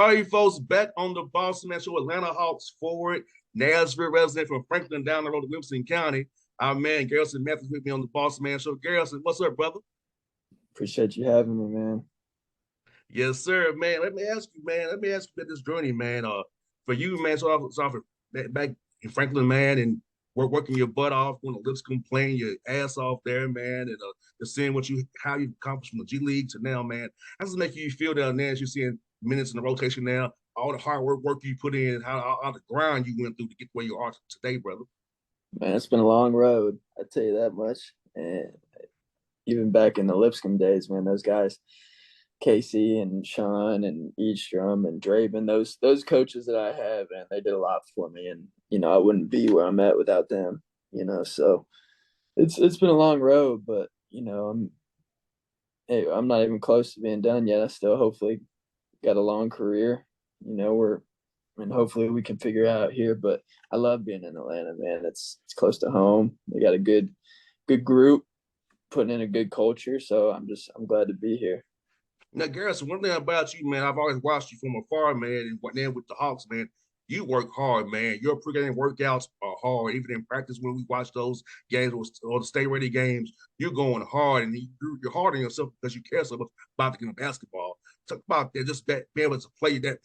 All right, folks, back on the Bossman Show, Atlanta Hawks forward, Nashville resident from Franklin down the road to Wilson County. Our man Garrison Mathews with me on the Bossman Show. Garrison, what's up, brother? Appreciate you having me, man. Yes, sir, man. Let me ask you, man. Let me ask you about this journey, man. For you, man, back in Franklin, man, and working your butt off, when the Lipscomb playing your ass off there, man, and just seeing how you accomplished from the G League to now, man. How does it make you feel down there as you're seeing minutes in the rotation now, all the hard work you put in, how the grind you went through to get where you are today, brother? Man, it's been a long road. I tell you that much. And even back in the Lipscomb days, man, those guys, Casey and Sean and Eastrom and Draven, those coaches that I have, and they did a lot for me. And I wouldn't be where I'm at without them. So it's been a long road, but I'm not even close to being done yet. I still hopefully got a long career. And hopefully we can figure it out here. But I love being in Atlanta, man. It's close to home. They got a good group, putting in a good culture. So I'm glad to be here. Now, Garrison, one thing about you, man, I've always watched you from afar, man, and what then with the Hawks, man. You work hard, man. Your pregame workouts are hard. Even in practice, when we watch those games or the state ready games, you're going hard, and you're hard on yourself because you care so much about the game of basketball. Talk about that, just that being able to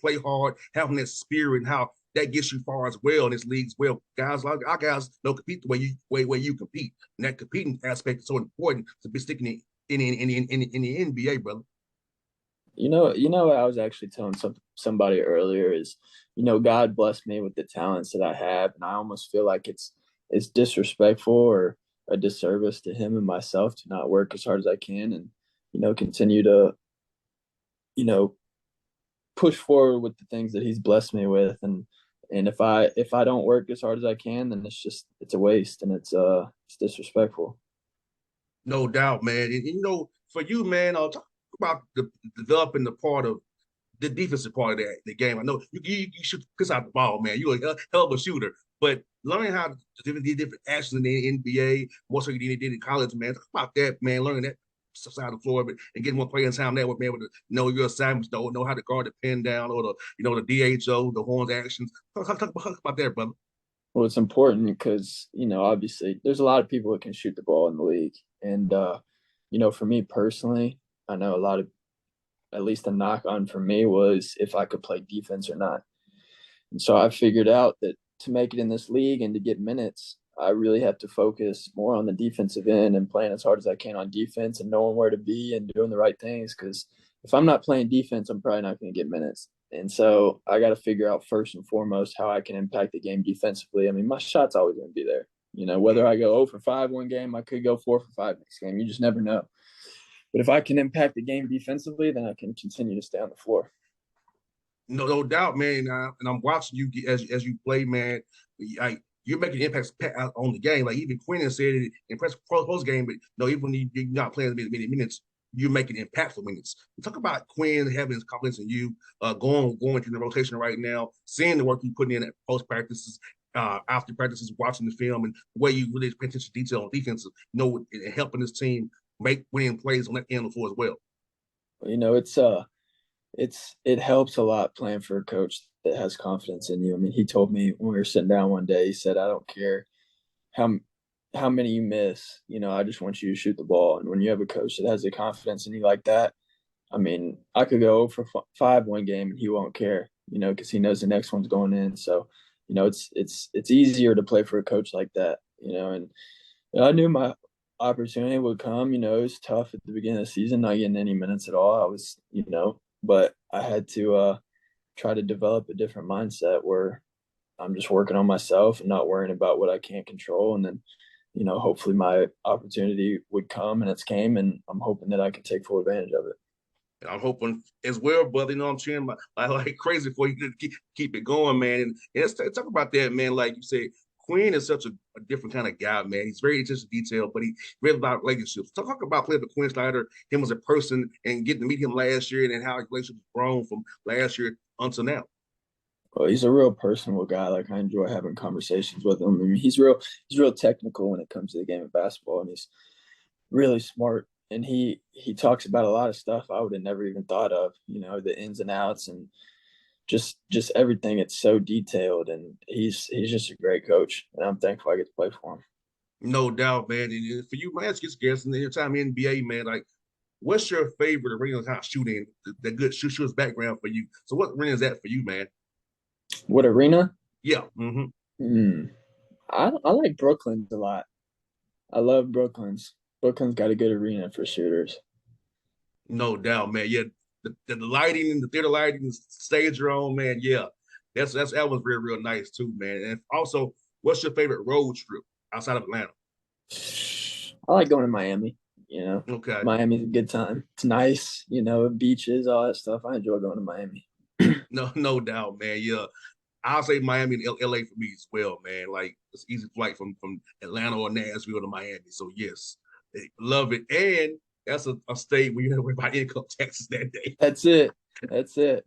play hard, having that spirit, and how that gets you far as well in this league as well. Guys, like our guys don't compete the way you compete, and that competing aspect is so important to be sticking in the NBA, brother. What I was actually telling somebody earlier is, God blessed me with the talents that I have, and I almost feel like it's disrespectful or a disservice to him and myself to not work as hard as I can and, continue to, push forward with the things that he's blessed me with. And if I don't work as hard as I can, then it's a waste and it's disrespectful. No doubt, man. And for you, man, I'll talk about the developing the part of the defensive part of the game. I know you should piss out the ball, man. You're a hell of a shooter, but learning how to different actions in the NBA, more so than you did in college, man. Talk about that, man. Learning that side of the floor, but and getting more playing time that would be able to know your assignments, know how to guard the pin down or the DHO, the horns actions. Talk about that, brother. Well, it's important because, obviously there's a lot of people that can shoot the ball in the league. And, for me personally, I know a lot of, at least a knock on for me was if I could play defense or not. And so I figured out that to make it in this league and to get minutes, I really have to focus more on the defensive end and playing as hard as I can on defense and knowing where to be and doing the right things. Because if I'm not playing defense, I'm probably not going to get minutes. And so I got to figure out first and foremost how I can impact the game defensively. I mean, my shot's always going to be there. Whether I go 0 for 5 one game, I could go 4 for 5 next game. You just never know. But if I can impact the game defensively, then I can continue to stay on the floor. No doubt, man. And I'm watching you as you play, man. You're making impacts on the game. Like even Quinn said it in press post game, but no, even when you're not playing many minutes, you're making impactful minutes. Talk about Quinn having his confidence in you, going through the rotation right now, seeing the work you put in at post practices, after practices, watching the film, and the way you really pay attention to detail on defense, and helping this team make winning plays on that end of the floor as well. It helps a lot playing for a coach that has confidence in you. I mean, he told me when we were sitting down one day, he said, "I don't care how many you miss. I just want you to shoot the ball." And when you have a coach that has the confidence in you like that, I mean, I could go 0 for 5 one game and he won't care, because he knows the next one's going in. So, it's easier to play for a coach like that, and I knew my opportunity would come. It was tough at the beginning of the season, not getting any minutes at all. I was, but I had to try to develop a different mindset where I'm just working on myself and not worrying about what I can't control. And then, hopefully my opportunity would come, and it's came, and I'm hoping that I can take full advantage of it. I'm hoping as well, brother. I'm cheering like crazy for you to keep it going, man. And let's talk about that, man. Like you said, Quinn is such a different kind of guy, man. He's very attention to detail, but he really about relationships. Talk about playing with Quinn Snyder, him as a person, and getting to meet him last year, and then how his relationship has grown from last year until now. Well, he's a real personable guy. Like, I enjoy having conversations with him. I mean, he's real technical when it comes to the game of basketball, and he's really smart. And he talks about a lot of stuff I would have never even thought of, the ins and outs. And just everything. It's so detailed, and he's just a great coach, and I'm thankful I get to play for him. No doubt, man. And for you, man, just guessing the time in NBA, man, like what's your favorite arena kind of shooting, the good shooter's background for you? So what arena is that for you, man? What arena? Yeah. Mm-hmm. Hmm. I like Brooklyn's a lot. I love Brooklyn's. Brooklyn's got a good arena for shooters. No doubt, man. Yeah, the lighting and the theater lighting, the stage you're on, man. Yeah, that was real nice too, man. And also, what's your favorite road trip outside of Atlanta? I like going to Miami. Okay, Miami's a good time. It's nice, beaches, all that stuff. I enjoy going to Miami. no doubt, man. Yeah, I'll say Miami and LA for me as well, man. Like it's easy flight from Atlanta or Nashville to Miami. So yes, love it. And that's a state where you have to worry about income taxes that day. That's it. That's it.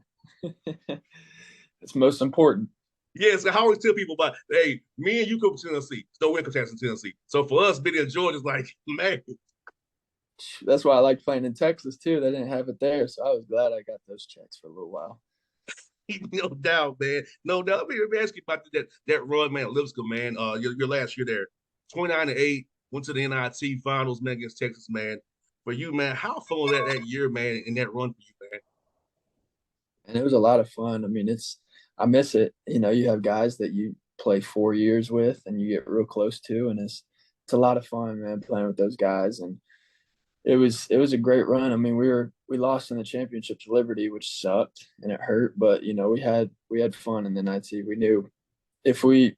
It's most important. Yes, I always tell people about, hey, me and you come to Tennessee. It's no income tax in Tennessee. So for us, being in Georgia, it's like, man, That's why I like playing in Texas too. They didn't have it there, so I was glad I got those checks for a little while. no doubt, man. No doubt. Let me ask you about that run, man, at Lipscomb, man. Your last year there, 29-8, went to the NIT finals, man, against Texas, man. For you, man, how fun was that year, man, in that run for you, man? And it was a lot of fun. I mean, I miss it. You have guys that you play 4 years with and you get real close to, and it's a lot of fun, man, playing with those guys. And it was a great run. I mean, we lost in the championship to Liberty, which sucked and it hurt, but we had fun in the night. We knew if we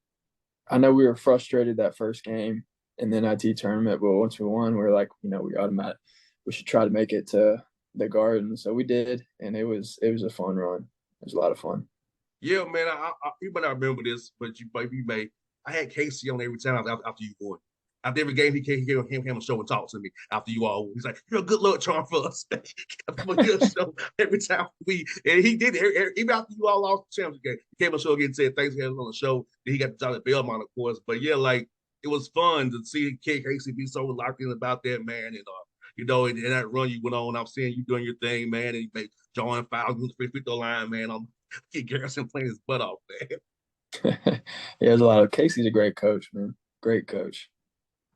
I know we were frustrated that first game in the NIT tournament, but once we won, we were like, we should try to make it to the Garden. So we did, and it was a fun run. It was a lot of fun. Yeah, man, you might not remember this, but you may. I had Casey on every time after you won. After every game, he came on the show and talked to me after you all won. He's like, "You're a good luck charm for us." A good show every time and he did it. Even after you all lost the championship game, he came on the show again and said thanks for having us on the show. Then he got the job at Belmont, of course. But yeah, like it was fun to see Casey be so locked in about that, man. And in that run you went on, I'm seeing you doing your thing, man. And you made John fouls, free throw line, man. Get Garrison playing his butt off, man. Yeah, there's a lot of Casey's a great coach, man. Great coach.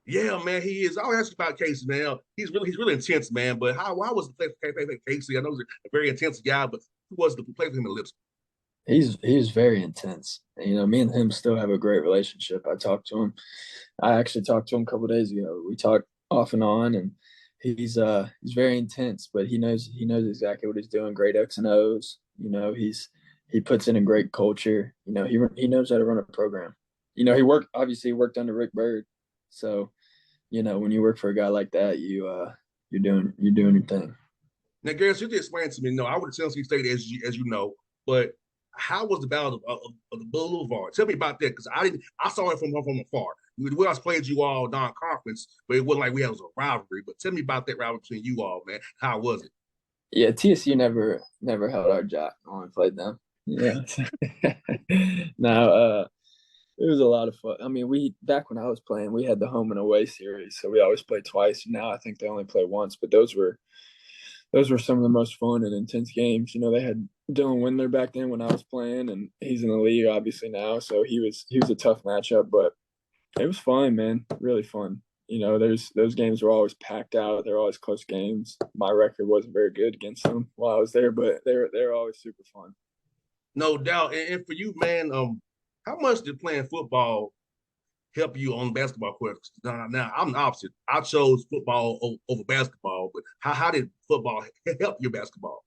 Yeah, man, he is. I always ask you about Casey, man. He's really intense, man. But why was the play for Casey? I know he's a very intense guy, but who was the play for him in the lips? He's very intense. Me and him still have a great relationship. I talked to him. I actually talked to him a couple of days ago. We talked off and on, and he's very intense, but he knows exactly what he's doing. Great X and O's. He puts in a great culture. He knows how to run a program. He worked under Rick Bird, so when you work for a guy like that, you're doing your thing. Now, Garrett, you just explain to me. No, I would have Tennessee State as you know, but how was the battle of the Boulevard? Tell me about that because I didn't. I saw it from afar. We always played you all non-conference, but it wasn't like we had a rivalry. But tell me about that rivalry between you all, man. How was it? Yeah, TSU never held our jock when we played them. Yeah. Now, it was a lot of fun. I mean, we back when I was playing, we had the home and away series, so we always played twice. Now I think they only play once, but those were some of the most fun and intense games. They had Dylan Windler back then when I was playing, and he's in the league obviously now, so he was a tough matchup, but it was fun, man. Really fun. There's those games were always packed out. They're always close games. My record wasn't very good against them while I was there, but they were always super fun. No doubt. And for you, man, how much did playing football help you on the basketball court? Now I'm the opposite. I chose football over basketball, but how did football help your basketball?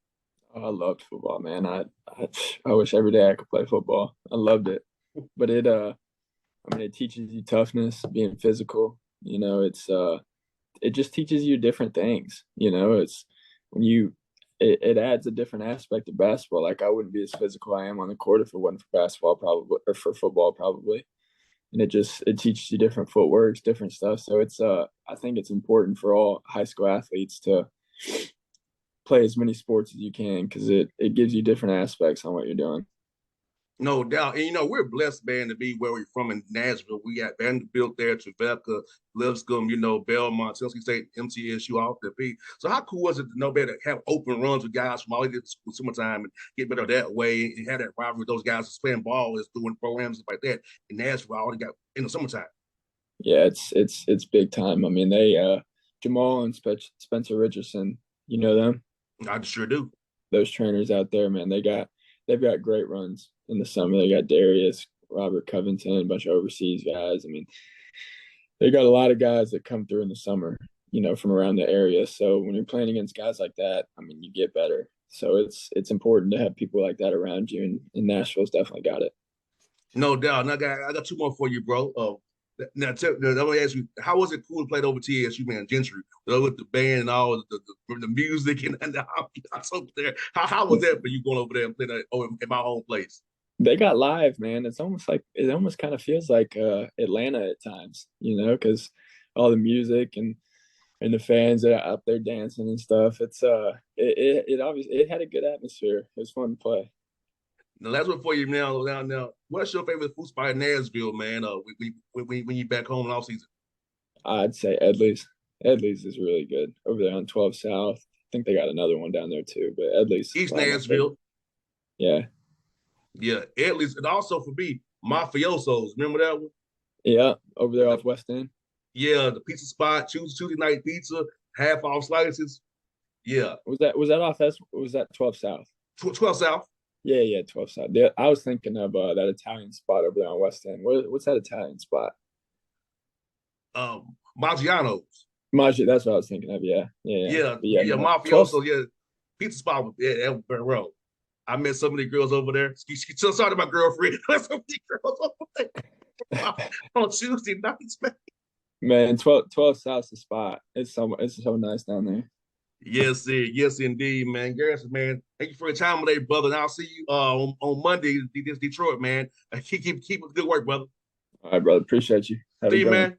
Oh, I loved football, man. I wish every day I could play football. I loved it, but it teaches you toughness, being physical. It just teaches you different things. It's when it adds a different aspect of basketball. Like I wouldn't be as physical I am on the court if it wasn't for basketball, probably, or for football, probably. And it teaches you different footworks, different stuff. So I think it's important for all high school athletes to play as many sports as you can because it gives you different aspects on what you're doing. No doubt. And we're blessed, man, to be where we're from in Nashville. We got Vanderbilt there, Tribeca, Lipscomb, Belmont, Tennessee State, MTSU, all the beat. So how cool was it to know better to have open runs with guys from all over the summertime and get better that way and have that rivalry with those guys that's playing ball, is doing programs like that in Nashville already got in the summertime. Yeah, it's big time. I mean, they Jamal and Spencer Richardson, you know them, I sure do. those trainers out there, man. They've got great runs in the summer. They got Darius, Robert Covington, a bunch of overseas guys. I mean, they got a lot of guys that come through in the summer, from around the area. So when you're playing against guys like that, I mean, you get better. So it's important to have people like that around you, and Nashville's definitely got it. No doubt. And I got two more for you, bro. Now, let me ask you, how was it cool to play over TSU, man, Gentry, with the band and all the music and the ambiance over there? How was that for you going over there and playing in my home place? They got live, man. It's almost like it almost kind of feels like Atlanta at times, because all the music and the fans that are out there dancing and stuff. It obviously it had a good atmosphere. It was fun to play. The last one for you now. What's your favorite food spot in Nashville, man? When you back home in off season? I'd say Edley's. Edley's is really good over there on 12 South. I think they got another one down there too, but Edley's East probably my favorite. Nashville. Yeah, Yeah, at least, and also for me, mafiosos. Remember that one? yeah, over there off West End. Yeah, the pizza spot, Tuesday night pizza, half off slices. Yeah, Was that off? Was that 12 South? 12 South, Yeah, 12 South. Yeah, I was thinking of that Italian spot over there on West End. What's that Italian spot? Maggiano's. Maggi, that's what I was thinking of. Yeah. Yeah, But yeah, yeah, no, 12. mafioso. Yeah, pizza spot. Yeah, that was very well. I met so many girls over there. She so sorry to my girlfriend. So many girls over there on Tuesday nights, man. Man, 12 South's the spot. It's so nice down there. Yes, sir. Yes, indeed, man. Garrison, man. Thank you for your time today, brother. And I'll see you on Monday. This Detroit, man. Keep up the good work, brother. All right, brother. Appreciate you. Have See a you, good one. man.